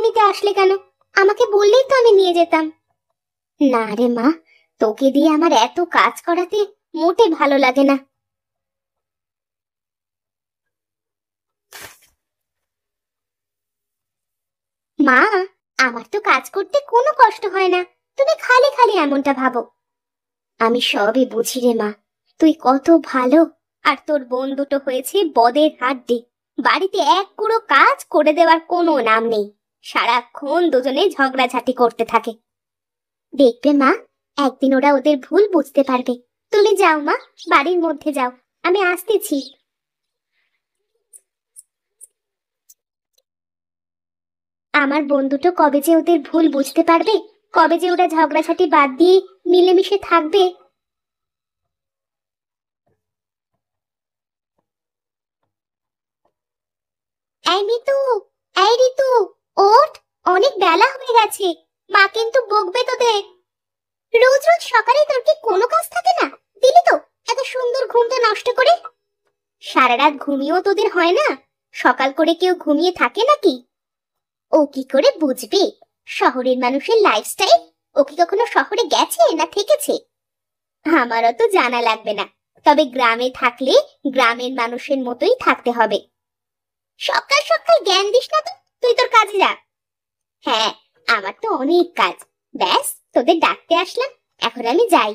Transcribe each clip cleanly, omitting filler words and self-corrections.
নিতে আসলে কেন? আমাকে বললেই তো আমি নিয়ে যেতাম। না রে মা, তোকে দিয়ে আমার এত কাজ করাতে মোটে ভালো লাগে না। মা, আমার তো কাজ করতে কোনো কষ্ট হয় না, তুমি খালি খালি এমনটা ভাবো। আমি সবই বুঝি রে মা, তুই কত ভালো। আর তোর বোন দুটো হয়েছে বদের হাড্ডি। বাড়িতে এক কুড়ো কাজ করে দেওয়ার কোনো নাম নেই, সারাক্ষণ দুজনে ঝগড়াঝাটি করতে থাকে। দেখবে মা, একদিন ওরা ওদের ভুল বুঝতে পারবে। তুমি যাও মা, বাড়ির মধ্যে যাও, আমি আসতেছি। আমার বন্ধুটো কবে যে ওদের ভুল বুঝতে পারবে, কবে যে ওরা ঝগড়াঝাটি বাদ দিয়ে মিলেমিশে থাকবে। এই মিতু, এই ঋতু, ওঠ, অনেক বেলা হয়ে গেছে, মা কিন্তু বকবে তোদের। রোজ রোজ সকালে তোর কি কোনো কাজ থাকে না? দিলি তো এত সুন্দর ঘুমটা নষ্ট করে। সারা রাত ঘুমিয়েও তোদের হয় না? সকাল করে কেউ ঘুমিয়ে থাকে নাকি? ও কি করে বুঝবে শহরের মানুষের লাইফস্টাইল? ও কি কখনো শহরে গেছে না থেকেছে? আমারও তো জানা লাগবে না, তবে গ্রামে থাকলে গ্রামের মানুষের মতোই থাকতে হবে। সকাল সকাল জ্ঞান দিস না তো, তুই তোর কাজে যা। হ্যাঁ, আমার তো অনেক কাজ। ব্যাস, তোদের ডাকতে আসলাম, এখন আমি যাই।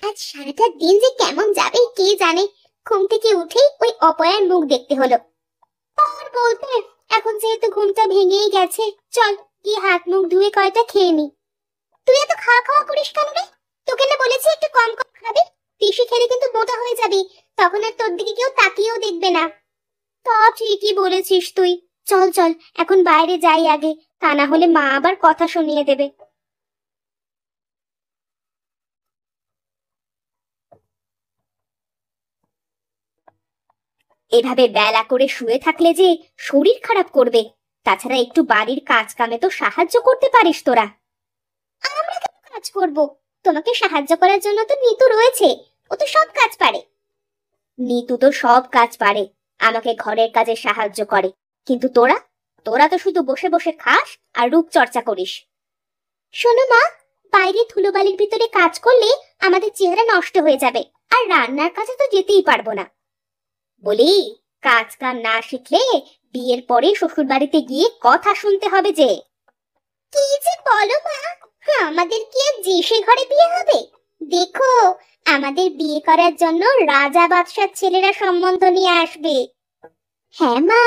আজ সারাটা দিন যে কেমন যাবে কে জানে। ঘুম থেকে উঠেই ওই অপয়ার মুখ দেখতে হলো। আর বলতে, এখন যেহেতু ঘুমটা ভেঙেই গেছে, চল গিয়ে হাত মুখ ধুয়ে কয়টা খেয়ে নি। তুই এত খাওয়া খাওয়া করিস কেন রে? তোকে না বলেছি একটু কম কম খাবি? বেশি খেলে কিন্তু মোটা হয়ে যাবি, তখন আর তোর দিকে কেউ তাকিয়েও দেখবে না। তা ঠিকই বলেছিস তুই। চল চল, এখন বাইরে যাই আগে, তা না হলে মা আবার কথা শুনিয়ে দেবে। এভাবে বেলা করে শুয়ে থাকলে যে শরীর খারাপ করবে। তাছাড়া একটু বাড়ির কাজ কামে তো সাহায্য করতে পারিস তোরা। আমরা কেন কাজ করব? তোমাকে সাহায্য করার জন্য তো নিতু রয়েছে, ও তো সব কাজ পারে। নিতু তো সব কাজ পারে, আমাকে ঘরের কাজে সাহায্য করে। কিন্তু তোরা, তোরা তো শুধু বসে বসে খাস আর রূপচর্চা করিস। শোনো মা, বাইরে ধুলোবালির ভিতরে কাজ করলে আমাদের চেহারা নষ্ট হয়ে যাবে, আর রান্নার কাছে তো যেতেই পারবো না। বলি, কাজ কাম না শিখলে বিয়ের পরে শ্বশুর বাড়িতে গিয়ে কথা শুনতে হবে যে। কি যে বলো মা, আমাদের কি আর যে সে ঘরে বিয়ে হবে? দেখো, আমাদের বিয়ে করার জন্য রাজা বাদশার ছেলেরা সম্বন্ধ নিয়ে আসবে। হ্যাঁ মা,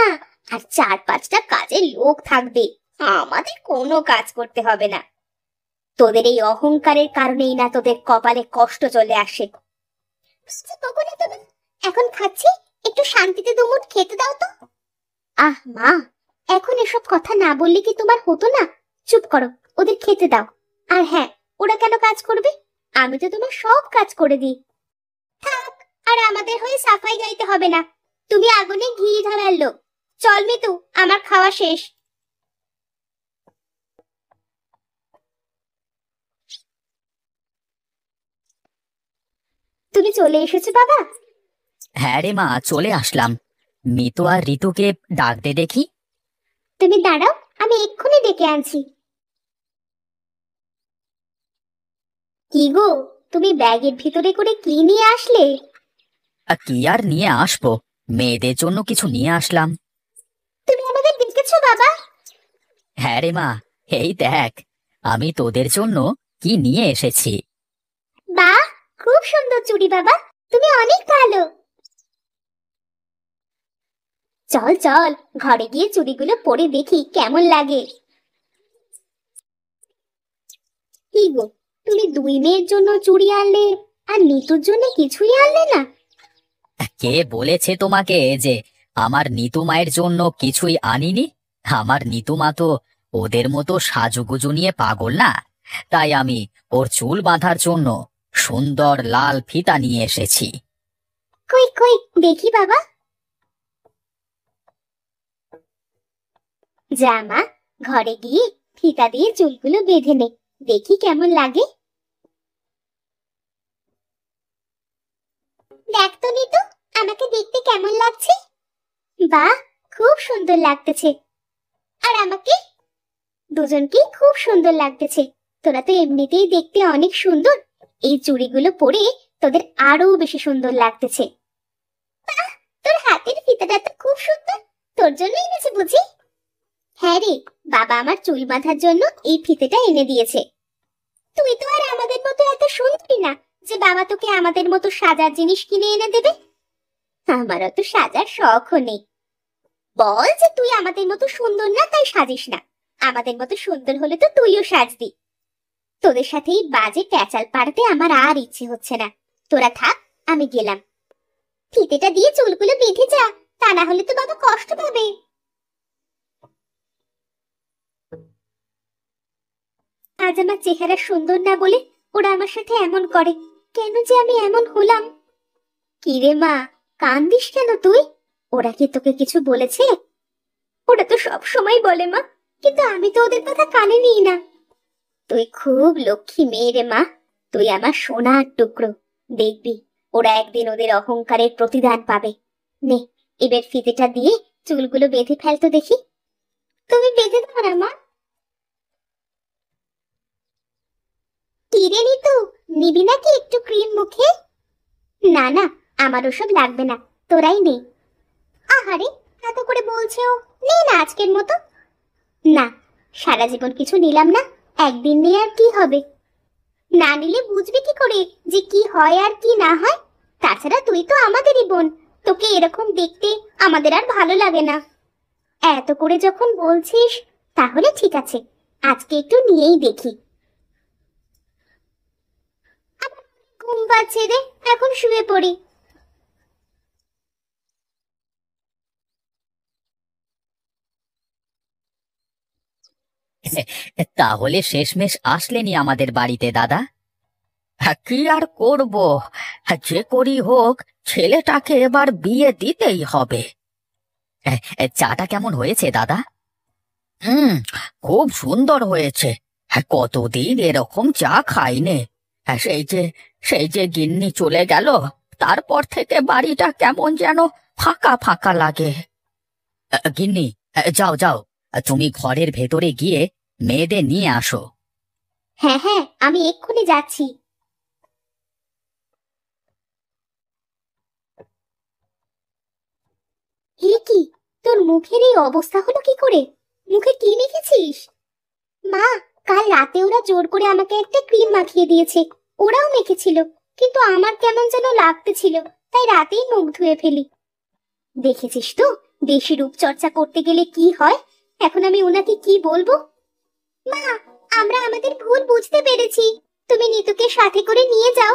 আর 4-5টা কাজের লোক থাকবে, আমাদের কোনো কাজ করতে হবে না। তোদের এই অহংকারের কারণেই না তোদের কপালে কষ্ট চলে আসে। এখন খাচ্ছি, একটু শান্তিতে দুমুঠ খেতে দাও তো। আহ মা, এখন এসব কথা না বললে কি তোমার হতো না? চুপ করো, ওদের খেতে দাও। আর হ্যাঁ, ওরা কেন কাজ করবে? আমি তো তোমার সব কাজ করে দিই। থাক, আর আমাদের হয়ে সাফাই গাইতে হবে না। তুমি আগুনে ঘি ধরার লোক। চল মিতু, আমার খাওয়া শেষ। তুমি চলে এসেছো বাবা? হ্যাঁ রে মা, চলে আসলাম। মিতু আর ঋতুকে ডাক দে দেখি। তুমি দাঁড়াও, আমি এক্ষুনি ডেকে আনছি। কি গো, তুমি ব্যাগের ভিতরে করে কি নিয়ে আসলে? কি আর নিয়ে আসবো, মেয়েদের জন্য কিছু নিয়ে আসলাম। তুমি আমাদের ডেকেছো বাবা? হ্যাঁ রে মা, এই দেখ, আমি তোদের জন্য কি নিয়ে এসেছি। বাহ, খুব সুন্দর চুড়ি বাবা, তুমি অনেক ভালো। চল চল, ঘরে গিয়ে চুড়িগুলো পরে দেখি কেমন লাগে। কি গো, তুমি দুই মেয়ের জন্য চুড়ি আনলে, আর নিতুর জন্য কিছুই আনলে না? কে বলেছে তোমাকে যে আমার নিতু মায়ের জন্য কিছুই আনিনি? আমার নিতু মা তো ওদের মতো সাজুগুজু নিয়ে পাগল না। তাই আমি ওর চুল বাঁধার জন্য সুন্দর লাল ফিতা নিয়ে এসেছি। কই কই দেখি বাবা। যা মা, ঘরে গিয়ে ফিতা দিয়ে চুলগুলো বেঁধে নে, দেখি কেমন লাগে। দেখ তো নিতু, আমাকে দেখতে কেমন লাগছে? বাহ, খুব সুন্দর লাগতেছে। আর আমাকে? দুজনকেই খুব সুন্দর লাগতেছে। তোরা তো এমনিতেই দেখতে অনেক সুন্দর, এই চুড়িগুলো পরে তোদের আরো বেশি সুন্দর লাগতেছে। তোর হাতের ফিতাটা তো খুব সুন্দর, তোর জন্য এনেছে বুঝি? হ্যাঁ রে, বাবা আমার চুল বাঁধার জন্য এই ফিতেটা এনে দিয়েছে। তুই তো আর আমাদের মতো এত সুন্দরী না যে বাবা তোকে আমাদের মতো সাজার জিনিস কিনে এনে দেবে। আমারও তো সাজার শখও নেই। বল যে তুই আমাদের মতো সুন্দর না, তাই সাজিস না। আমাদের মতো সুন্দর হলে তো তুইও সাজবি। তোদের সাথে এই বাজে প্যাচাল পাড়াতে আমার আর ইচ্ছে হচ্ছে না। তোরা থাক, আমি গেলাম। ফিতেটা দিয়ে চুলগুলো বেঁধে যা, তা না হলে তো বাবা কষ্ট পাবে। আজ আমার চেহারা সুন্দর না বলে ওরা আমার সাথে এমন করে, কেন যে আমি এমন হলাম? কি রে মা, কান্দিস কেন তুই? ওরা কি তোকে কিছু বলেছে? ওরা তো সব সময় বলে মা, কিন্তু আমি তো ওদের কথা কানে নিই না। তুই খুব লক্ষ্মী মেয়ে রে মা, তুই আমার সোনার টুকরো। দেখবি ওরা একদিন ওদের অহংকারের প্রতিদান পাবে। নে, এবার ফিতেটা দিয়ে চুলগুলো বেঁধে ফেলতো দেখি। তুমি বেঁধে দাও না মা। কি রে নিতু, নিবি নাকি একটু ক্রিম মুখে? না না, আমার ওসব লাগবে না, তোরাই নে। আহারে, এত করে বলছে ও, নে না আজকের মতো। না, সারা জীবন কিছু নিলাম না, একদিন নিয়ে আর কি হবে? না নিলে বুঝবি কি করে যে কি হয় আর কি না হয়? তাছাড়া তুই তো আমাদেরই বোন, তোকে এরকম দেখতে আমাদের আর ভালো লাগে না। এত করে যখন বলছিস, তাহলে ঠিক আছে, আজকে একটু নিয়েই দেখি। ঘুম পাচ্ছে রে, এখন শুয়ে পড়ি। তাহলে শেষমেশ আসলেনি আমাদের বাড়িতে দাদা? কি আর করব, যে করি হোক ছেলেটাকে এবার বিয়ে দিতেই হবে। চাটা কেমন হয়েছে দাদা? হুম, খুব সুন্দর হয়েছে। কতদিন এরকম চা খাইনে। সেই যে গিন্নি চলে গেল, তারপর থেকে বাড়িটা কেমন যেন ফাঁকা ফাঁকা লাগে। গিন্নি, যাও যাও, তুমি ঘরের ভেতরে গিয়ে মেয়েদের নিয়ে আসো। হ্যাঁ হ্যাঁ, আমি এক্ষুনি যাচ্ছি। এ কি, তোর মুখের এই অবস্থা হলো কি করে? মুখে কি মেখেছিস? মা, কাল রাতে ওরা জোর করে আমাকে একটা ক্রিম মাখিয়ে দিয়েছে। ওরাও মেখেছিল, কিন্তু আমার কেমন যেন লাগতেছিল, তাই রাতেই মুখ ধুয়ে ফেলি। দেখেছিস তো, বেশি রূপচর্চা করতে গেলে কি হয়। এখন আমি ওনাকে কি বলবো? মা, আমরা আমাদের ভুল বুঝতে পেরেছি, তুমি নিতুকে সাথে করে নিয়ে যাও।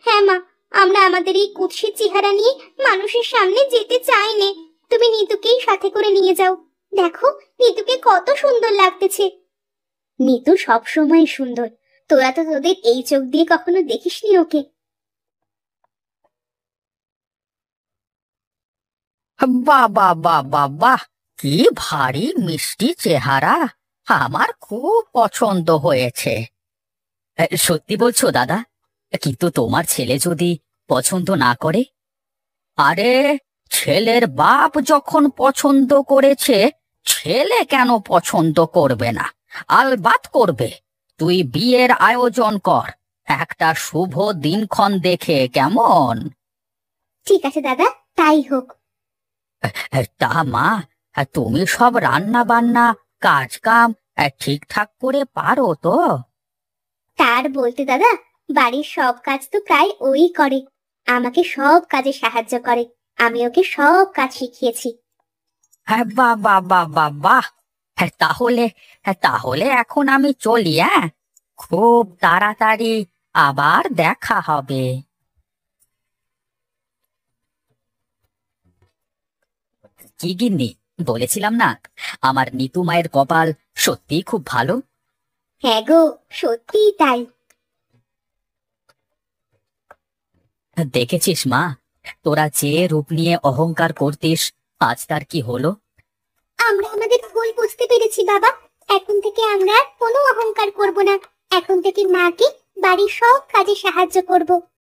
হ্যাঁ মা, আমরা আমাদের এই কুৎসিত চেহারা নিয়ে মানুষের সামনে যেতে চাই নে। তুমি নিতুকেই সাথে করে নিয়ে যাও। দেখো, নিতুকে কত সুন্দর লাগতেছে। নিতু সব সময় সুন্দর, তোরা তো তোদের এই চোখ দিয়ে কখনো দেখিসনি ওকে। বাহ বাহ বাহ বাহ বাহ, কি ভারী মিষ্টি চেহারা, আমার খুব পছন্দ হয়েছে। সত্যি বলছো দাদা? কিন্তু তোমার ছেলে যদি পছন্দ না করে? আরে, ছেলের বাপ যখন পছন্দ করেছে, ছেলে কেন পছন্দ করবে না? আলবাত করবে। তুই বিয়ের আয়োজন কর, একটা শুভ দিনক্ষণ দেখে, কেমন? ঠিক আছে দাদা, তাই হোক। তা মা, তুমি সব রান্না বান্না কাজ কাম ঠিকঠাক করে পারো তো? তার বলতে দাদা, বাড়ির সব কাজ তো প্রায় ওই করে। আমাকে সব কাজে সাহায্য করে, আমি ওকে সব কাজ শিখিয়েছি। হ্যাঁ, বাহ বাহ বাহ বাহ বাহ। তাহলে তাহলে এখন আমি চলি, হ্যাঁ? খুব তাড়াতাড়ি আবার দেখা হবে। কি গিন্নি, বলেছিলাম না আমার নিতু মায়ের কপাল সত্যিই খুব ভালো? হ্যাঁ গো, সত্যিই তাই। দেখেছিস মা, তোরা যে রূপ নিয়ে অহংকার করতিস, আজ তার কি হলো? আমরা আমাদের ভুল বুঝতে পেরেছি বাবা। এখন থেকে আমরা আর কোনো অহংকার করব না। এখন থেকে মাকে বাড়ির সব কাজে সাহায্য করব।